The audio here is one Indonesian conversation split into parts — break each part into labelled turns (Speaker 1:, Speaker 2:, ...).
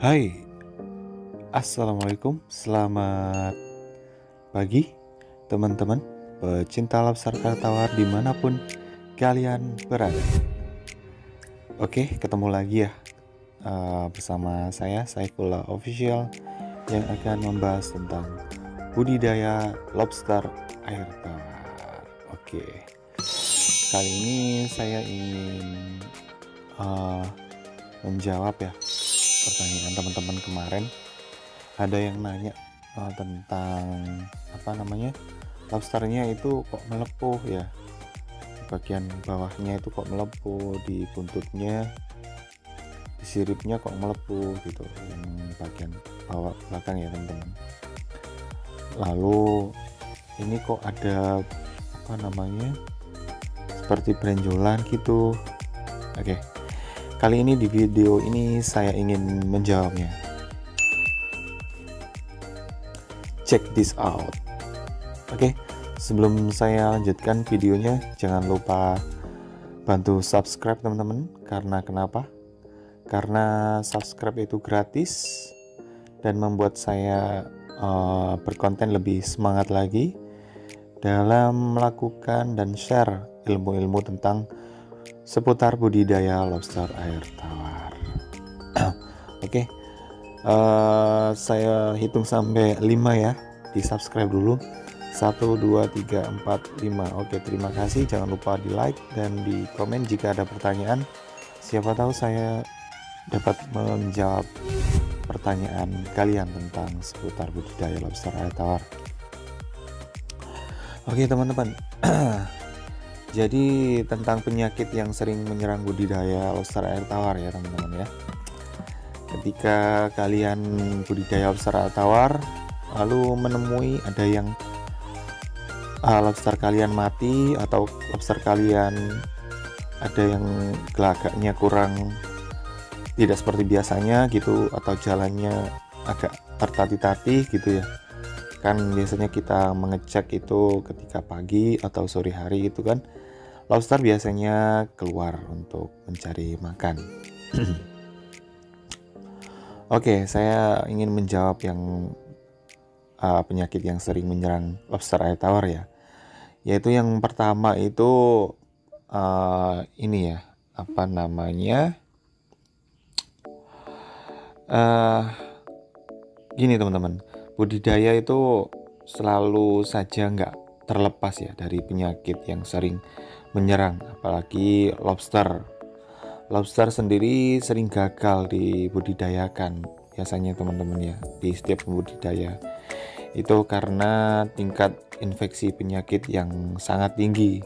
Speaker 1: Hai, Assalamualaikum, selamat pagi teman-teman pecinta lobster air tawar dimanapun kalian berada. Oke, ketemu lagi ya bersama saya Saifullah Official yang akan membahas tentang budidaya lobster air tawar. Oke, kali ini saya ingin menjawab ya pertanyaan teman-teman kemarin. Ada yang nanya tentang lobsternya itu kok melepuh ya, di bagian bawahnya itu kok melepuh, di buntutnya, di siripnya kok melepuh gitu, yang bagian bawah belakang ya teman-teman. Lalu ini kok ada seperti benjolan gitu. Oke, kali ini di video ini saya ingin menjawabnya. Check this out. Oke, sebelum saya lanjutkan videonya, jangan lupa bantu subscribe teman-teman. Karena kenapa? Karena subscribe itu gratis dan membuat saya berkonten lebih semangat lagi dalam melakukan dan share ilmu-ilmu tentang seputar budidaya lobster air tawar. Oke. Saya hitung sampai 5 ya, di subscribe dulu. 1, 2, 3, 4, 5. Oke, terima kasih. Jangan lupa di like dan di komen jika ada pertanyaan. Siapa tahu saya dapat menjawab pertanyaan kalian tentang seputar budidaya lobster air tawar. Oke teman-teman, jadi tentang penyakit yang sering menyerang budidaya lobster air tawar ya teman-teman ya. Ketika kalian budidaya lobster air tawar lalu menemui ada yang lobster kalian mati, atau lobster kalian ada yang gelagaknya kurang, tidak seperti biasanya gitu, atau jalannya agak tertatih-tatih gitu ya kan. Biasanya kita mengecek itu ketika pagi atau sore hari gitu kan, lobster biasanya keluar untuk mencari makan. Oke, saya ingin menjawab yang penyakit yang sering menyerang lobster air tawar ya. Yaitu yang pertama itu ini ya, gini teman-teman, budidaya itu selalu saja nggak terlepas ya dari penyakit yang sering menyerang, apalagi lobster. Lobster sendiri sering gagal dibudidayakan biasanya teman-teman ya, di setiap pembudidaya itu karena tingkat infeksi penyakit yang sangat tinggi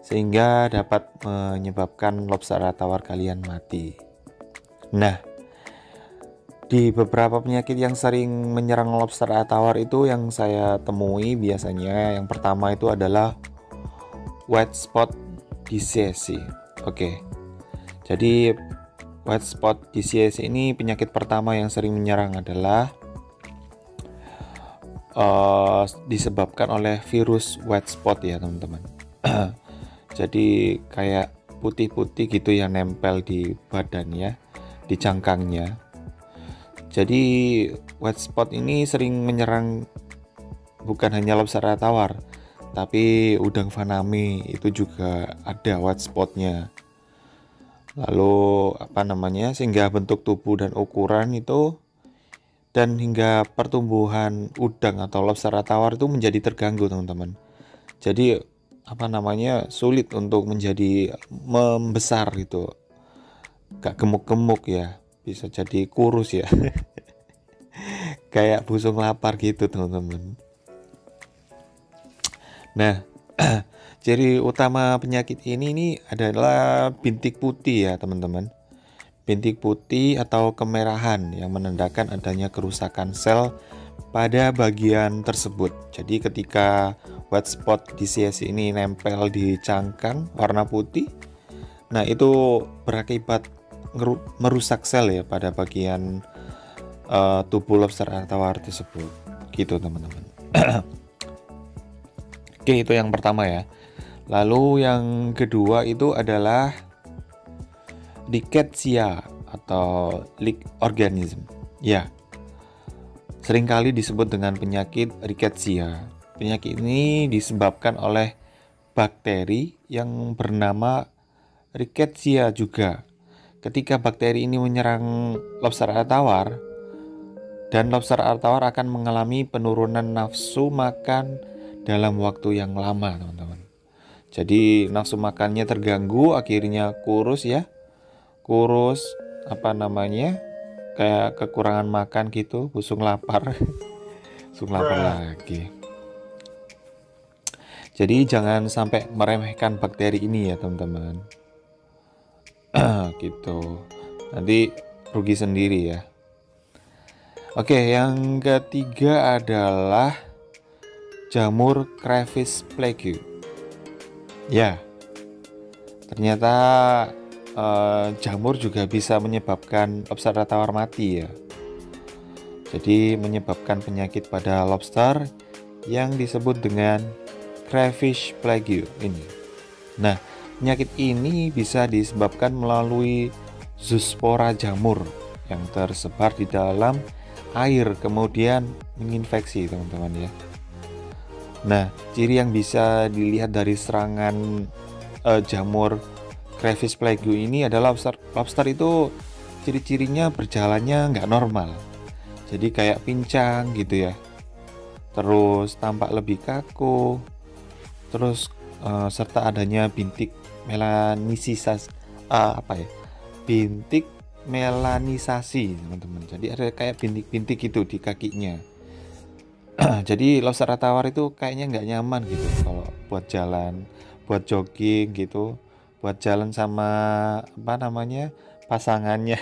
Speaker 1: sehingga dapat menyebabkan lobster air tawar kalian mati. Nah, di beberapa penyakit yang sering menyerang lobster air tawar itu yang saya temui biasanya yang pertama itu adalah white spot disease. Oke. Jadi white spot disease ini penyakit pertama yang sering menyerang adalah disebabkan oleh virus white spot ya teman-teman. Jadi kayak putih-putih gitu yang nempel di badannya, di cangkangnya. Jadi white spot ini sering menyerang bukan hanya lobster air tawar, tapi udang faname itu juga ada white spotnya. Lalu sehingga bentuk tubuh dan ukuran itu dan hingga pertumbuhan udang atau lobster air tawar itu menjadi terganggu teman-teman. Jadi sulit untuk menjadi membesar gitu, gak gemuk-gemuk ya, bisa jadi kurus ya. Kayak busung lapar gitu teman-teman. Nah, ciri utama penyakit ini adalah bintik putih ya teman-teman. Bintik putih atau kemerahan yang menandakan adanya kerusakan sel pada bagian tersebut. Jadi ketika white spot disease ini nempel di cangkang warna putih, nah itu berakibat merusak sel ya pada bagian tubuh lobster air tawar tersebut gitu teman-teman. Oke, itu yang pertama ya. Lalu yang kedua itu adalah Rickettsia atau leak organism. Ya, seringkali disebut dengan penyakit rickettsia. Penyakit ini disebabkan oleh bakteri yang bernama rickettsia juga. Ketika bakteri ini menyerang lobster air tawar, dan lobster air tawar akan mengalami penurunan nafsu makan dalam waktu yang lama, teman-teman. Jadi nafsu makannya terganggu, akhirnya kurus ya, kurus kayak kekurangan makan gitu, busung lapar, busung lapar lagi. Jadi jangan sampai meremehkan bakteri ini ya teman-teman. Gitu. Nanti rugi sendiri ya. Oke, yang ketiga adalah jamur crayfish plague. Ya, ternyata jamur juga bisa menyebabkan lobster tawar mati ya. Jadi menyebabkan penyakit pada lobster yang disebut dengan crayfish plague ini. Nah, penyakit ini bisa disebabkan melalui zoospora jamur yang tersebar di dalam air kemudian menginfeksi, teman-teman ya. Nah, ciri yang bisa dilihat dari serangan jamur crayfish plague ini adalah lobster itu ciri-cirinya berjalannya nggak normal. Jadi kayak pincang gitu ya. Terus tampak lebih kaku. Terus serta adanya bintik melanisasi bintik melanisasi, teman-teman. Jadi ada kayak bintik-bintik gitu di kakinya. Jadi lobster tawar itu kayaknya nggak nyaman gitu kalau buat jalan, buat jogging gitu, buat jalan sama pasangannya.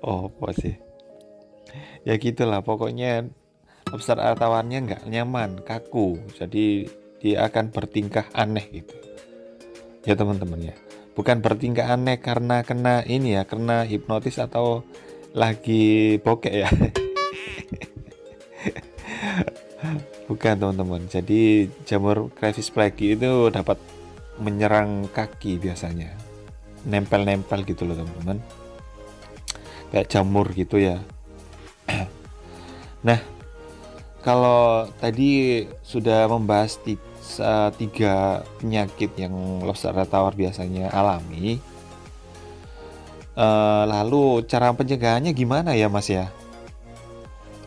Speaker 1: Oh, apa sih? Ya gitulah, pokoknya lobster tawarnya nggak nyaman, kaku. Jadi dia akan bertingkah aneh gitu. Ya teman-teman ya. Bukan bertingkah aneh karena kena hipnotis atau lagi bokek ya. Bukan teman-teman. Jadi jamur crayfish plague itu dapat menyerang kaki biasanya. Nempel-nempel gitu loh teman-teman. Kayak jamur gitu ya. Nah, kalau tadi sudah membahas tiga penyakit yang lobster tawar biasanya alami, lalu cara pencegahannya gimana ya Mas ya?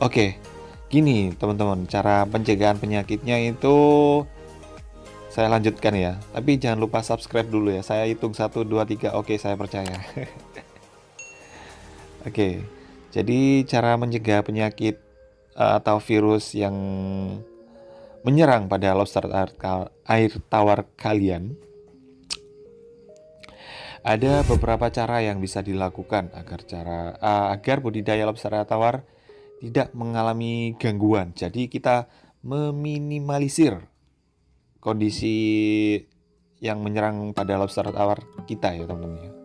Speaker 1: Oke, gini teman-teman, cara pencegahan penyakitnya itu saya lanjutkan ya. Tapi jangan lupa subscribe dulu ya. Saya hitung 1, 2, 3. Oke, saya percaya. Oke, jadi cara mencegah penyakit atau virus yang menyerang pada lobster air tawar kalian, ada beberapa cara yang bisa dilakukan agar budidaya lobster air tawar tidak mengalami gangguan. Jadi kita meminimalisir kondisi yang menyerang pada lobster tawar kita ya teman-teman.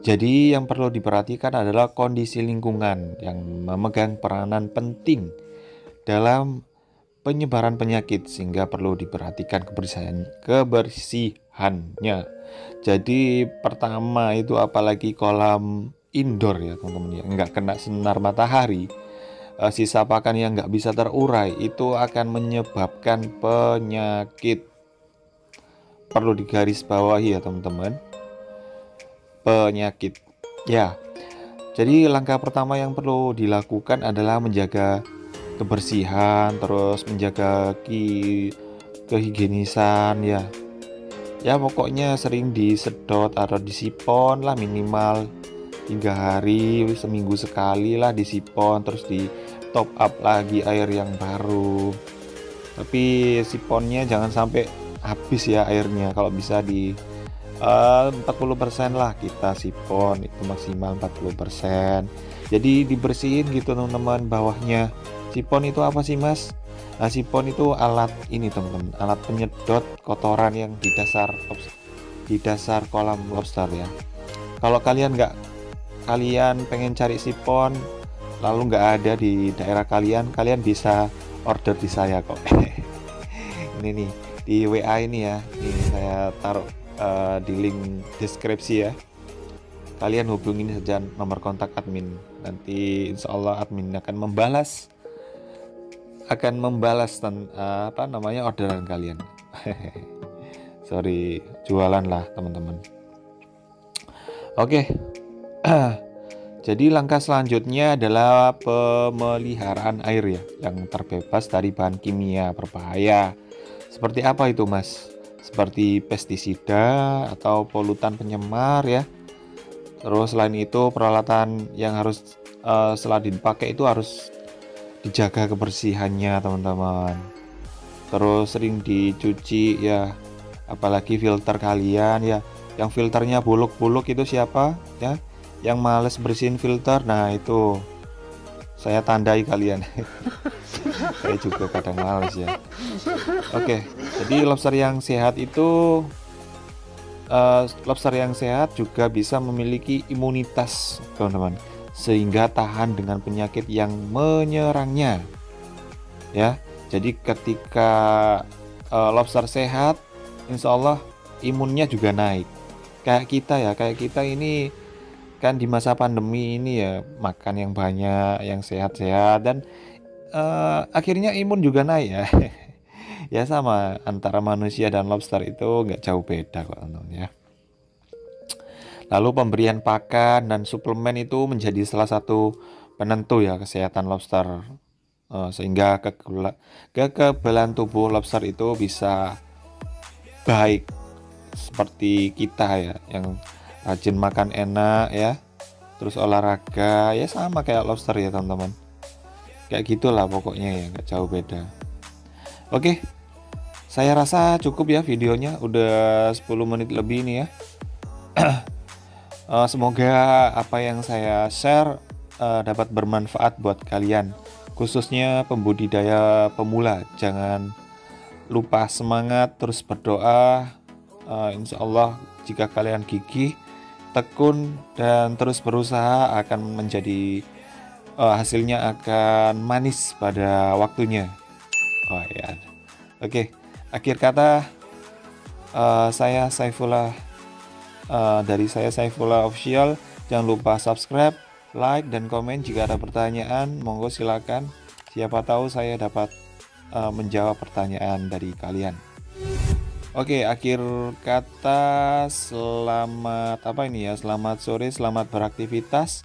Speaker 1: Jadi yang perlu diperhatikan adalah kondisi lingkungan yang memegang peranan penting dalam penyebaran penyakit, sehingga perlu diperhatikan kebersihannya. Jadi pertama itu apalagi kolam indoor ya teman-teman ya, nggak kena sinar matahari, sisa pakan yang nggak bisa terurai itu akan menyebabkan penyakit. Perlu digarisbawahi ya teman-teman, penyakit ya. Jadi langkah pertama yang perlu dilakukan adalah menjaga kebersihan, terus menjaga kehigienisan ya. Ya pokoknya sering disedot atau disipon lah, minimal 3 hari, seminggu sekali lah disipon, terus di top up lagi air yang baru. Tapi siponnya jangan sampai habis ya airnya. Kalau bisa di 40% lah kita sipon, itu maksimal 40%. Jadi dibersihin gitu teman-teman bawahnya. Sipon itu apa sih Mas? Nah, sipon itu alat ini teman-teman, alat penyedot kotoran yang di dasar kolam lobster ya. Kalau kalian pengen cari sipon lalu nggak ada di daerah kalian bisa order di saya kok. Ini nih di WA ini ya, ini saya taruh di link deskripsi ya. kalian hubungin saja nomor kontak admin. Nanti insya Allah admin akan membalas orderan kalian. Sorry, jualan lah teman-teman. Oke. Jadi langkah selanjutnya adalah pemeliharaan air ya, yang terbebas dari bahan kimia berbahaya. Seperti apa itu Mas? Seperti pestisida atau polutan penyemar ya. Terus selain itu peralatan yang harus setelah dipakai itu harus dijaga kebersihannya teman-teman. Terus sering dicuci ya, apalagi filter kalian ya. Yang filternya buluk-buluk itu siapa ya? Yang males bersihin filter, nah itu saya tandai kalian. Saya juga kadang males ya. Oke, jadi lobster yang sehat itu lobster yang sehat juga bisa memiliki imunitas teman-teman, sehingga tahan dengan penyakit yang menyerangnya ya. Jadi ketika lobster sehat, insya Allah imunnya juga naik. Kayak kita ini kan di masa pandemi ini ya, makan yang banyak, yang sehat-sehat, dan akhirnya imun juga naik ya. Ya sama, antara manusia dan lobster itu nggak jauh beda kok teman-teman ya. Lalu pemberian pakan dan suplemen itu menjadi salah satu penentu ya kesehatan lobster. Sehingga kekebalan tubuh lobster itu bisa baik seperti kita ya, yang rajin makan enak ya, terus olahraga ya sama kayak lobster ya teman-teman. Kayak gitulah pokoknya ya, nggak jauh beda. Oke, saya rasa cukup ya videonya, udah 10 menit lebih nih ya. Semoga apa yang saya share dapat bermanfaat buat kalian, khususnya pembudidaya pemula. Jangan lupa semangat, terus berdoa. Insya Allah jika kalian gigih, tekun, dan terus berusaha, akan menjadi hasilnya akan manis pada waktunya. Oh ya, oke. Akhir kata saya Saifullah, dari saya Saifullah Official. Jangan lupa subscribe, like, dan komen. Jika ada pertanyaan, monggo silakan. Siapa tahu saya dapat menjawab pertanyaan dari kalian. Oke, akhir kata selamat selamat sore, selamat beraktivitas,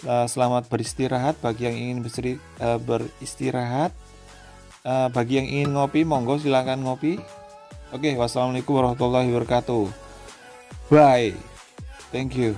Speaker 1: selamat beristirahat bagi yang ingin beristirahat. Bagi yang ingin ngopi, monggo silakan ngopi. Oke, wassalamualaikum warahmatullahi wabarakatuh. Bye. Thank you.